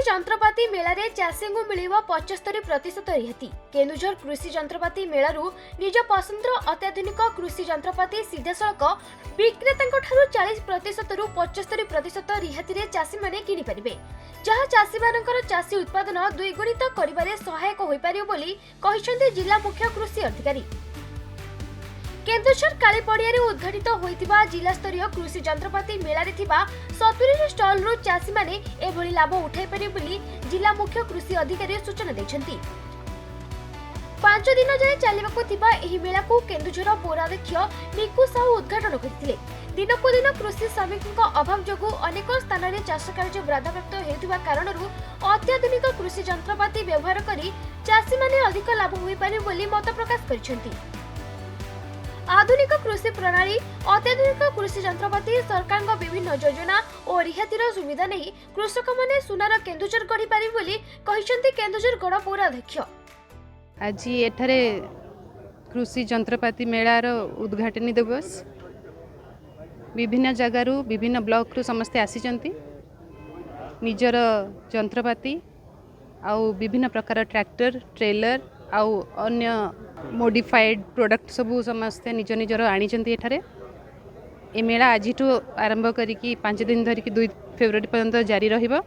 ଯନ୍ତ୍ରପାତି ମେଳାରେ ଚାଷୀଙ୍କୁ ମିଳିବ 75% ରିହାତି। କେନ୍ଦୁଝର କୃଷି ଯନ୍ତ୍ରପାତି ମେଳାରୁ ନିଜ ପସନ୍ଦର ଅତ୍ୟାଧୁନିକ କୃଷି ଯନ୍ତ୍ରପାତି ସିଧାସଳଖ ବିକ୍ରେତାଙ୍କଠାରୁ 40%ରୁ 75% ରିହାତିରେ ଚାଷୀମାନେ କିଣିପାରିବେ, ଯାହା ଚାଷୀମାନଙ୍କର ଚାଷୀ ଉତ୍ପାଦନ ଦ୍ୱିଗୁଣିତ କରିବାରେ ସହାୟକ ହୋଇପାରିବ ବୋଲି କହିଛନ୍ତି ଜିଲ୍ଲା ମୁଖ୍ୟ କୃଷି ଅଧିକାରୀ। केन्दुझर कालीपड़िया उद्घाटित होइतिबा जिलास्तरीय कृषि जंत्रपाति मेलारे थिबा 70 स्टॉलरू चाषी माने एभली लाभ उठाई पारे बोली जिला मुख्य कृषि अधिकारी सूचना दैछन्ती। 5 दिन जाय चालिबाकू थिबा एही मेला को केन्दुझर पौराध्यक्ष निकु साहू उद्घाटन करथिले। दिनकू दिन कृषि श्रमिकक अभाव जोगु अनेक स्थान में चाष कार्य बाधाप्राप्त हेउथिबा कारणरू अत्याधुनिक कृषि जंत्रपाति व्यवहार करी चाषी माने अधिक लाभ होई पारे बोली मत प्रकाश करिसेंती। आधुनिक कृषि प्रणाली अत्याधुनिक कृषि जंत्रपाति सरकार विभिन्न योजना और रिहातिर सुविधा नहीं कृषक माने सुनार केन्दुझर गढ़ी पारि बोली कहिसेंती केन्दुझर गढ़ पौराध्यक्ष। आज एठारे कृषि जंत्रपाति मेलार उद्घाटन दिवस विभिन्न जगारू विभिन्न ब्लॉक रु समस्ते आसीचंती निजर जंत्रपाति आउ विभिन्न प्रकार ट्रैक्टर ट्रेलर आउ अन्य मॉडिफाइड प्रोडक्ट सबू समस्ते निज निजर आनीचंती एठारे। ए मेला आज आरंभ करिकी 5 दिन धरिकी 2 फेब्रुआरी पर्यंत जारी रहिबो।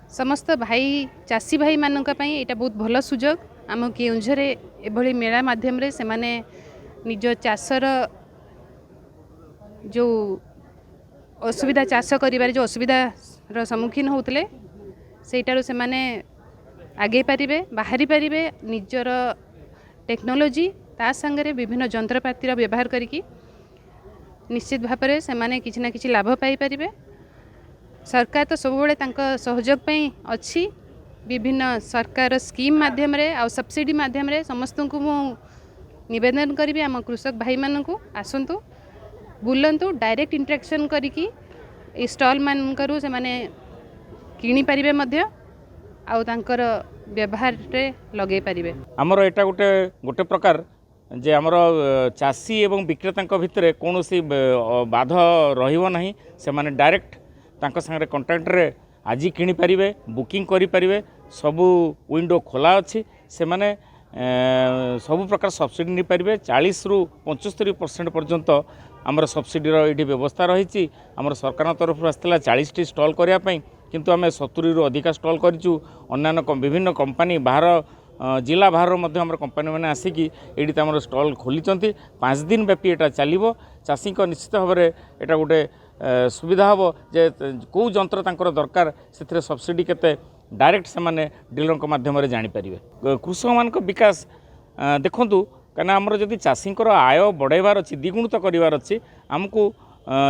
समस्त भाई चाषी भाई मानक पई एटा बहुत भल सुजोग। आम केउंझरे एभली मेला माध्यम रे से माने निज चाषर जो असुविधा चाष करिबार जो असुविधा रो सम्मुखीन होतले सेटारो से माने आगे पारिबे बाहरी पारिबे निजर टेक्नोलोजी ता संगे विभिन्न जंत्रपातिर व्यवहार करिकी निश्चित भाव में से माने किछि ना किछि लाभ पाई पारिबे। सरकार तो सब बेले तांका सहयोग पई अछि विभिन्न सरकार स्कीम माध्यम रे आ सब्सिडी माध्यम रे समस्त को मु निवेदन करिबे आम कृषक भाई मानकू आसंतु बुलंतु डायरेक्ट इंटरेक्शन करिकी ए स्टॉल मानकरू से माने किनी पारिबे मध्य आउ तांकर व्यवहार रे लगे पारिबे। हमर एटा गोटे प्रकार जे हमर चाषी एवं विक्रेता भितर कौनसी बाध रहिबो नहीं से माने डायरेक्ट तांका संगे कांटेक्ट रे आज किनी पारिबे बुकिंग करि पारिबे सबु विंडो खोला अछि से माने सब प्रकार सब्सिडी नि पारिबे 40 रु 75% पर्यंत हमर सब्सिडी रो एठी व्यवस्था रहिछि। हमर सरकार तरफ आस्थिला 40 टी स्टॉल करिया पई किंतु आम 70 रु अधिक स्टॉल करूँ। अन्य विभिन्न कंपनी बाहर जिला बाहर मध्य कंपनी मैंने आसिकी ये स्टॉल खोली 5 दिन व्यापी एटा चलो। चाषी निश्चित भाव में एटा गोटे सुविधा हम जे कौ जंत्र तांकर दरकार से सब्सिडी केते डायरेक्ट से माने डीलर माध्यम जानीपर कृषक मान विकास देखूँ कहीं आमर जदि चाषी आय बढ़ाइबार अच्छी द्विगुणित करार अच्छी आमको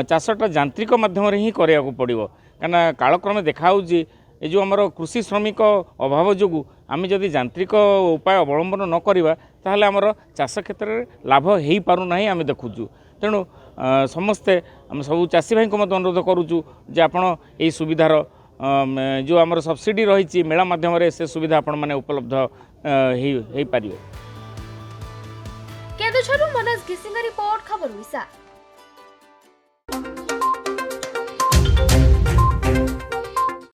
चाषटा यांत्रिक माध्यम ही करा पड़ो कहीं कालक्रमे देखा ये जो आमर कृषि श्रमिक अभाव जो आम जदि यांत्रिक उपाय अवलंबन न करवा ताहले आमर चाष क्षेत्र में लाभ हो पारना आम देखुचु। तेणु समस्ते आम सब चाषी भाई को अनुरोध करुचु जे आपण यही सुविधार जो आमर सब्सिडी रही मेला माध्यम से सुविधा आपण माने उपलब्ध हो पारिबे। केन्दुझरु मनोज घिसिंग रिपोर्ट खबर विसा।